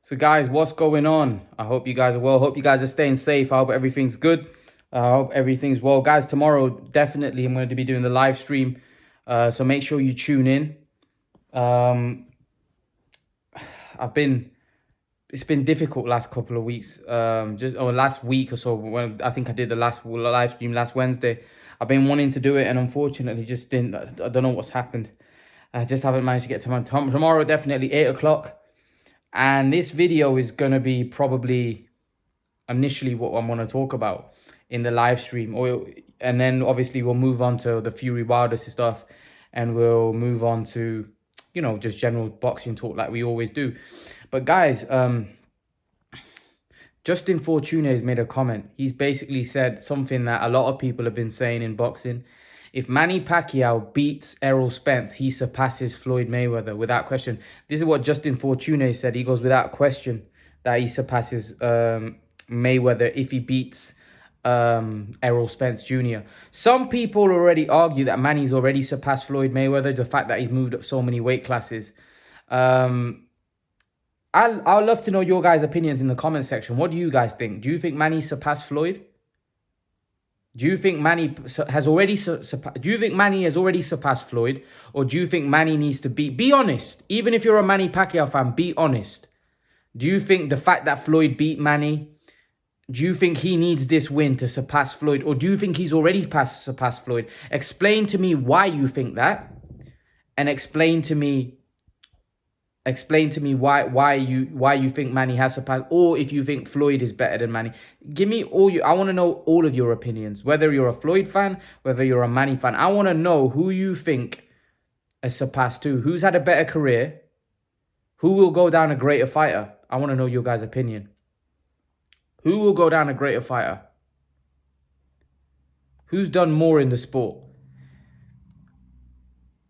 So guys, what's going on? I hope you guys are well. Hope you guys are staying safe. I hope everything's good. I hope everything's well. Guys, tomorrow definitely I'm going to be doing the live stream. So make sure you tune in. Um, it's been difficult last couple of weeks. Last week or so when I think I did the last live stream last Wednesday. I've been wanting to do it and unfortunately just didn't. I don't know what's happened. I just haven't managed to get to tomorrow. Definitely 8 o'clock. And this video is going to be probably initially what I'm going to talk about in the live stream. And then obviously we'll move on to the Fury Wilder stuff. And we'll move on to, just general boxing talk like we always do. But guys, Justin Fortune has made a comment. He's basically said something that a lot of people have been saying in boxing. If Manny Pacquiao beats Errol Spence, he surpasses Floyd Mayweather without question. This is what Justin Fortune said. He goes without question that he surpasses Mayweather if he beats Errol Spence Jr. Some people already argue that Manny's already surpassed Floyd Mayweather, the fact that he's moved up so many weight classes. I'd love to know your guys' opinions in the comment section. What do you guys think? Do you think Manny surpassed Floyd? Do you think Manny has already surpassed Floyd, or do you think Manny needs to be honest? Even if you're a Manny Pacquiao fan, be honest. Do you think the fact that Floyd beat Manny, do you think he needs this win to surpass Floyd, or do you think he's already surpassed Floyd? Explain to me why you think that, and explain to me why you think Manny has surpassed, or if you think Floyd is better than Manny. Give me I want to know all of your opinions, whether you're a Floyd fan, whether you're a Manny fan. I want to know who you think has surpassed who. Who's had a better career? Who will go down a greater fighter? I want to know your guys' opinion. Who will go down a greater fighter? Who's done more in the sport?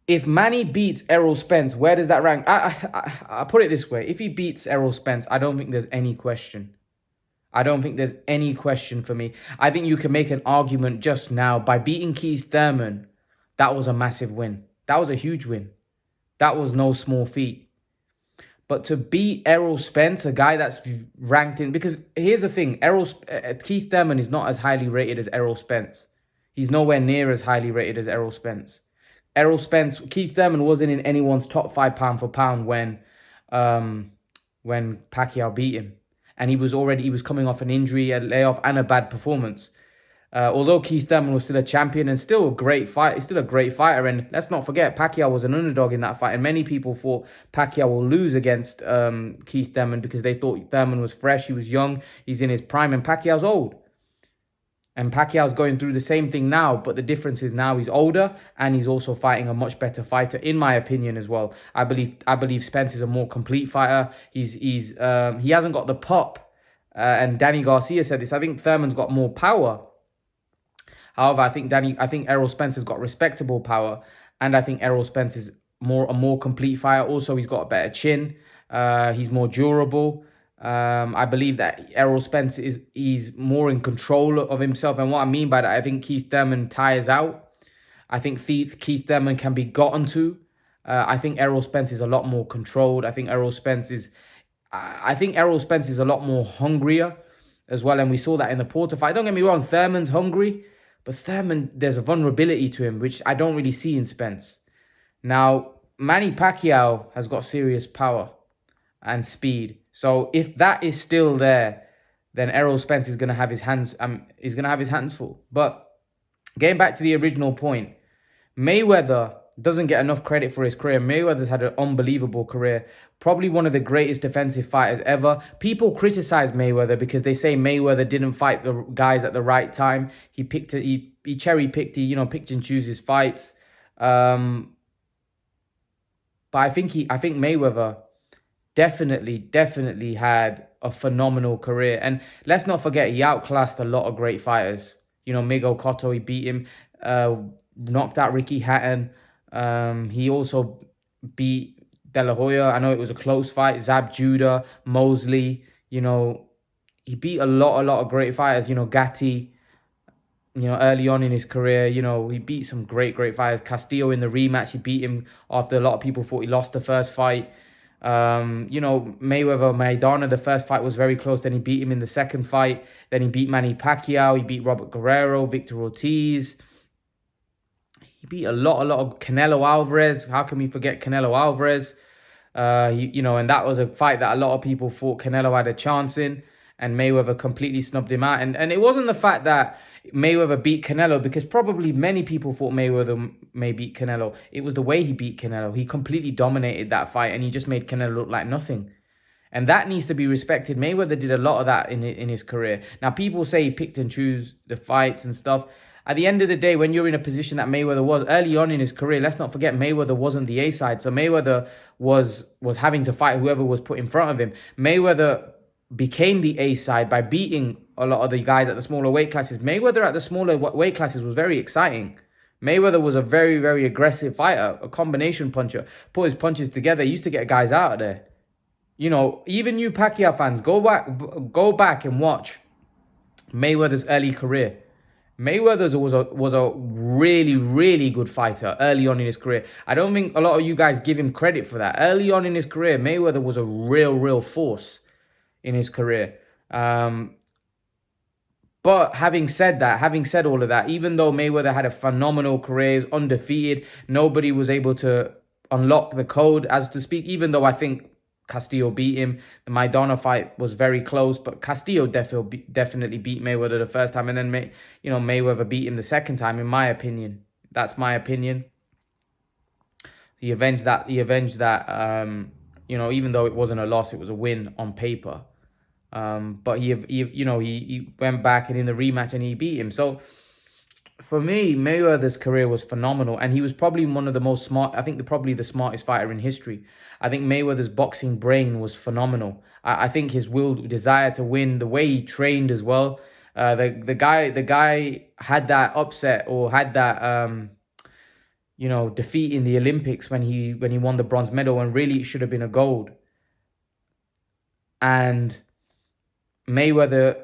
If Manny beats Errol Spence, where does that rank? I put it this way. If he beats Errol Spence, I don't think there's any question. I don't think there's any question for me. I think you can make an argument just now by beating Keith Thurman. That was a massive win. That was a huge win. That was no small feat. But to beat Errol Spence, a guy that's ranked in... Because here's the thing. Keith Thurman is not as highly rated as Errol Spence. He's nowhere near as highly rated as Errol Spence. Keith Thurman wasn't in anyone's top 5 pound for pound when Pacquiao beat him. And he was coming off an injury, a layoff, and a bad performance. Although Keith Thurman was still a champion and still a great fight, he's still a great fighter. And let's not forget, Pacquiao was an underdog in that fight. And many people thought Pacquiao will lose against Keith Thurman because they thought Thurman was fresh, he was young, he's in his prime, and Pacquiao's old. And Pacquiao's going through the same thing now, but the difference is now he's older and he's also fighting a much better fighter, in my opinion as well. I believe Spence is a more complete fighter. He hasn't got the pop, and Danny Garcia said this. I think Thurman's got more power. However, I think Errol Spence has got respectable power, and I think Errol Spence is a more complete fighter. Also, he's got a better chin. He's more durable. I believe that Errol Spence he's more in control of himself. And what I mean by that, I think Keith Thurman tires out. I think Keith Thurman can be gotten to. I think Errol Spence is a lot more controlled. I think Errol Spence is a lot more hungrier as well. And we saw that in the Porter fight. Don't get me wrong, Thurman's hungry, but Thurman, there's a vulnerability to him, which I don't really see in Spence. Now, Manny Pacquiao has got serious power and speed. So if that is still there, then Errol Spence is going to have his hands. Full. But getting back to the original point, Mayweather doesn't get enough credit for his career. Mayweather's had an unbelievable career, probably one of the greatest defensive fighters ever. People criticize Mayweather because they say Mayweather didn't fight the guys at the right time. He cherry picked. He picked and choose his fights. But I think Mayweather definitely had a phenomenal career. And let's not forget, he outclassed a lot of great fighters. Miguel Cotto, he beat him, knocked out Ricky Hatton. He also beat De La Hoya. I know it was a close fight. Zab Judah, Mosley. He beat a lot of great fighters. Gatti. Early on in his career, he beat some great fighters. Castillo in the rematch, he beat him after a lot of people thought he lost the first fight. Mayweather, Maidana, the first fight was very close. Then he beat him in the second fight. Then he beat Manny Pacquiao. He beat Robert Guerrero, Victor Ortiz. He beat a lot of Canelo Alvarez. How can we forget Canelo Alvarez? And that was a fight that a lot of people thought Canelo had a chance in, and Mayweather completely snubbed him out. And it wasn't the fact that Mayweather beat Canelo, because probably many people thought Mayweather may beat Canelo. It was the way he beat Canelo. He completely dominated that fight, and he just made Canelo look like nothing. And that needs to be respected. Mayweather did a lot of that in his career. Now, people say he picked and chose the fights and stuff. At the end of the day, when you're in a position that Mayweather was early on in his career, let's not forget Mayweather wasn't the A side. So Mayweather was having to fight whoever was put in front of him. Mayweather became the A side by beating a lot of the guys at the smaller weight classes. Mayweather at the smaller weight classes was very exciting. Mayweather was a very, very aggressive fighter, a combination puncher, put his punches together. He used to get guys out of there. Even you Pacquiao fans, go back and watch Mayweather's early career. Mayweather was a really, really good fighter early on in his career. I don't think a lot of you guys give him credit for that. Early on in his career, Mayweather was a real force in his career. But having said all of that, even though Mayweather had a phenomenal career, he was undefeated, nobody was able to unlock the code, as to speak, even though I think Castillo beat him. The Maidana fight was very close, but Castillo definitely beat Mayweather the first time, and then Mayweather beat him the second time, in my opinion. That's my opinion. He avenged that. Even though it wasn't a loss, it was a win on paper. But he went back, and in the rematch, and he beat him. So for me, Mayweather's career was phenomenal, and he was probably one of the most smart, I think probably the smartest fighter in history. I think Mayweather's boxing brain was phenomenal. I think his desire to win, the way he trained as well. The guy had that upset, or had that defeat in the Olympics when he won the bronze medal, and really it should have been a gold. And Mayweather,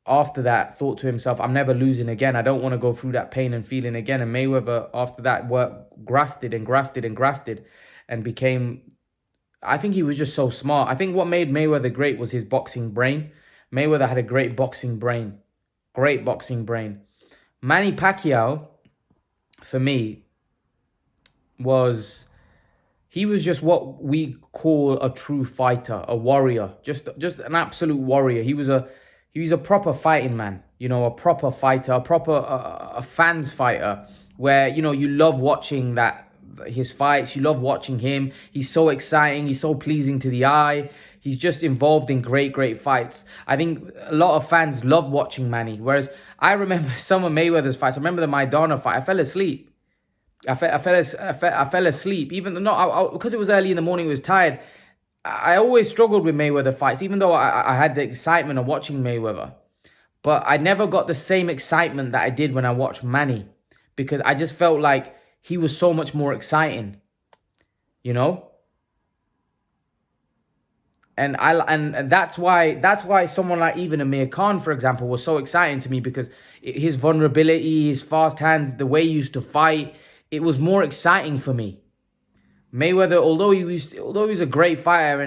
after that, thought to himself, I'm never losing again. I don't want to go through that pain and feeling again. And Mayweather, after that, grafted and became... I think he was just so smart. I think what made Mayweather great was his boxing brain. Mayweather had a great boxing brain. Manny Pacquiao, for me, he was just what we call a true fighter, a warrior, just an absolute warrior. He was a proper fighting man, a proper fighter, a fans fighter, where, you love watching his fights. You love watching him. He's so exciting. He's so pleasing to the eye. He's just involved in great fights. I think a lot of fans love watching Manny. Whereas I remember some of Mayweather's fights. I remember the Maidana fight. I fell asleep. I fell asleep, even though because it was early in the morning. I was tired. I always struggled with Mayweather fights, even though I had the excitement of watching Mayweather. But I never got the same excitement that I did when I watched Manny, because I just felt like he was so much more exciting, And that's why someone like even Amir Khan, for example, was so exciting to me, because his vulnerability, his fast hands, the way he used to fight, it was more exciting for me. Mayweather, although he was a great fighter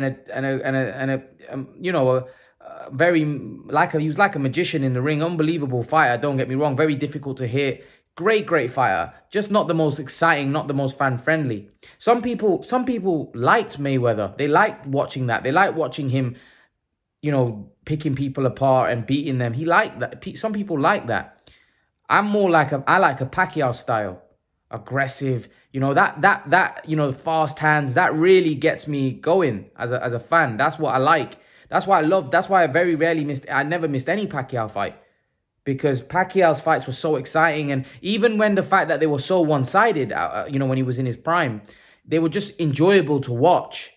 he was like a magician in the ring, unbelievable fighter. Don't get me wrong, very difficult to hit, great fighter, just not the most exciting, not the most fan friendly. Some people liked Mayweather. They liked watching that. They liked watching him, picking people apart and beating them. He liked that. Some people like that. I like a Pacquiao style. Aggressive, fast hands, that really gets me going as a fan. That's what I like. That's why I love. That's why I never missed any Pacquiao fight, because Pacquiao's fights were so exciting. And even when the fact that they were so one-sided, when he was in his prime, they were just enjoyable to watch.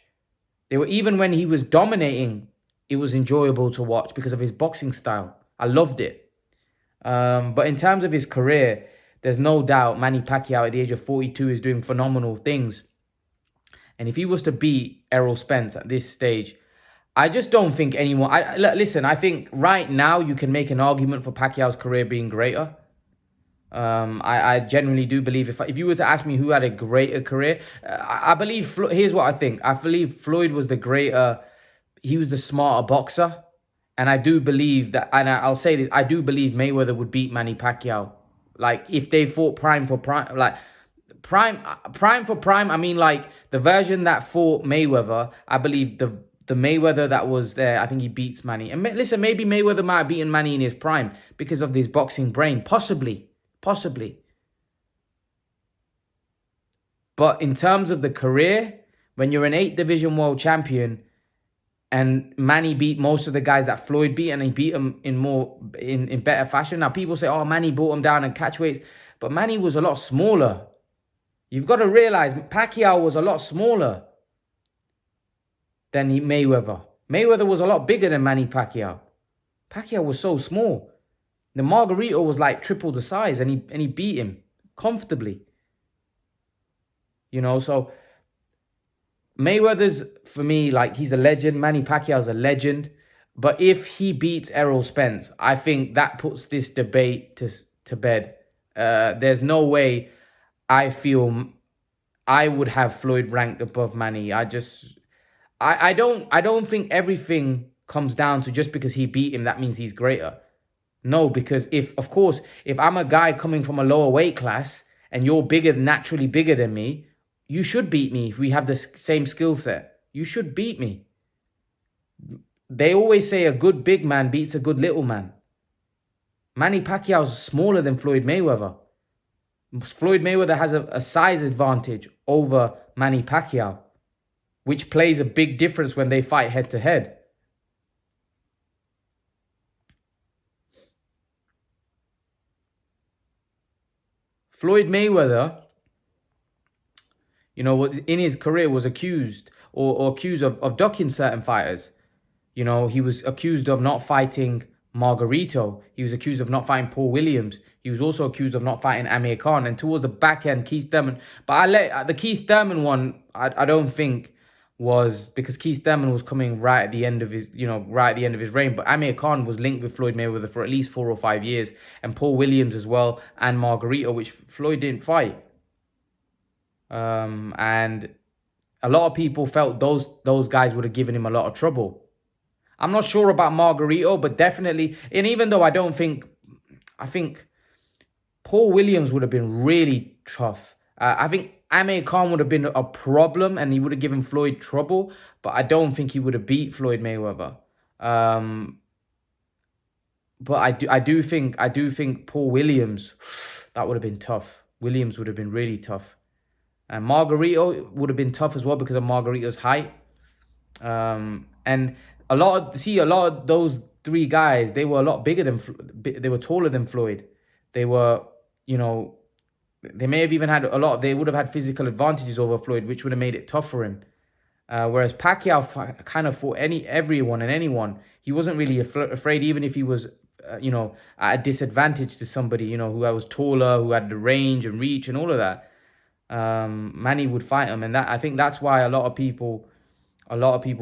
Even when he was dominating, it was enjoyable to watch because of his boxing style. I loved it. But in terms of his career, there's no doubt Manny Pacquiao at the age of 42 is doing phenomenal things. And if he was to beat Errol Spence at this stage, I just don't think anyone... Listen, I think right now you can make an argument for Pacquiao's career being greater. I genuinely do believe if you were to ask me who had a greater career, I believe here's what I think. I believe Floyd was the greater. He was the smarter boxer, and I do believe that. And I'll say this: I do believe Mayweather would beat Manny Pacquiao. Like if they fought prime for prime, like prime for prime. I mean, like the version that fought Mayweather. I believe the Mayweather that was there, I think he beats Manny. And listen, maybe Mayweather might have beaten Manny in his prime because of his boxing brain, possibly. Possibly. But in terms of the career, when you're an 8 division world champion and Manny beat most of the guys that Floyd beat and he beat them in better fashion. Now people say, oh, Manny brought him down in catch weights. But Manny was a lot smaller. You've got to realize Pacquiao was a lot smaller than Mayweather. Mayweather was a lot bigger than Manny Pacquiao. Pacquiao was so small. The Margarito was like triple the size and he beat him comfortably. You know, so Mayweather's, for me, like he's a legend. Manny Pacquiao's a legend. But if he beats Errol Spence, I think that puts this debate to bed. There's no way I feel I would have Floyd ranked above Manny. I don't think everything comes down to just because he beat him, that means he's greater. No, because if I'm a guy coming from a lower weight class and you're naturally bigger than me, you should beat me if we have the same skill set. You should beat me. They always say a good big man beats a good little man. Manny Pacquiao's smaller than Floyd Mayweather. Floyd Mayweather has a size advantage over Manny Pacquiao, which plays a big difference when they fight head to head. Floyd Mayweather, you know, was in his career was accused or accused of ducking certain fighters. You know, he was accused of not fighting Margarito. He was accused of not fighting Paul Williams. He was also accused of not fighting Amir Khan. And towards the back end, Keith Thurman. But the Keith Thurman one, I don't think was because Keith Thurman was coming right at the end of his, reign. But Amir Khan was linked with Floyd Mayweather for at least 4 or 5 years, and Paul Williams as well, and Margarito, which Floyd didn't fight. And a lot of people felt those guys would have given him a lot of trouble. I'm not sure about Margarito, but definitely, and even though I think Paul Williams would have been really tough. I think Amir Khan would have been a problem and he would have given Floyd trouble, but I don't think he would have beat Floyd Mayweather. But I do think Paul Williams, that would have been tough. Williams would have been really tough. And Margarito would have been tough as well because of Margarito's height. And a lot of those 3 guys, they were a lot bigger they were taller than Floyd. They were, you know, they may have even had they would have had physical advantages over Floyd, which would have made it tough for him. Whereas Pacquiao kind of fought everyone and anyone. He wasn't really afraid, even if he was, at a disadvantage to somebody, you know, who was taller, who had the range and reach and all of that. Manny would fight him, and I think that's why a lot of people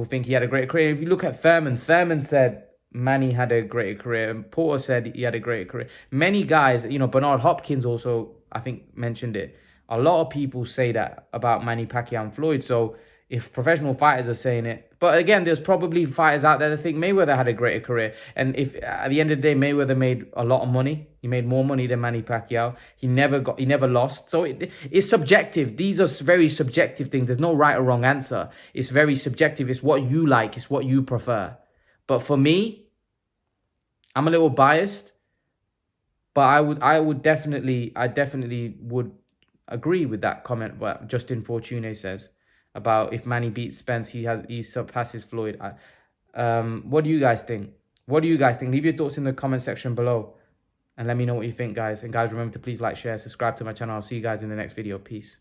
think he had a great career. If you look at Thurman said Manny had a great career, and Porter said he had a great career. Many guys, you know, Bernard Hopkins also, I think, mentioned it. A lot of people say that about Manny Pacquiao and Floyd. So if professional fighters are saying it, but again, there's probably fighters out there that think Mayweather had a greater career. And if at the end of the day, Mayweather made a lot of money, he made more money than Manny Pacquiao. He never lost. So it's subjective. These are very subjective things. There's no right or wrong answer. It's very subjective. It's what you like. It's what you prefer. But for me, I'm a little biased, but I definitely would agree with that comment what Justin Fortune says about if Manny beats Spence, he surpasses Floyd. What do you guys think? Leave your thoughts in the comment section below and let me know what you think, guys. And guys, remember to please like, share, subscribe to my channel. I'll see you guys in the next video. Peace.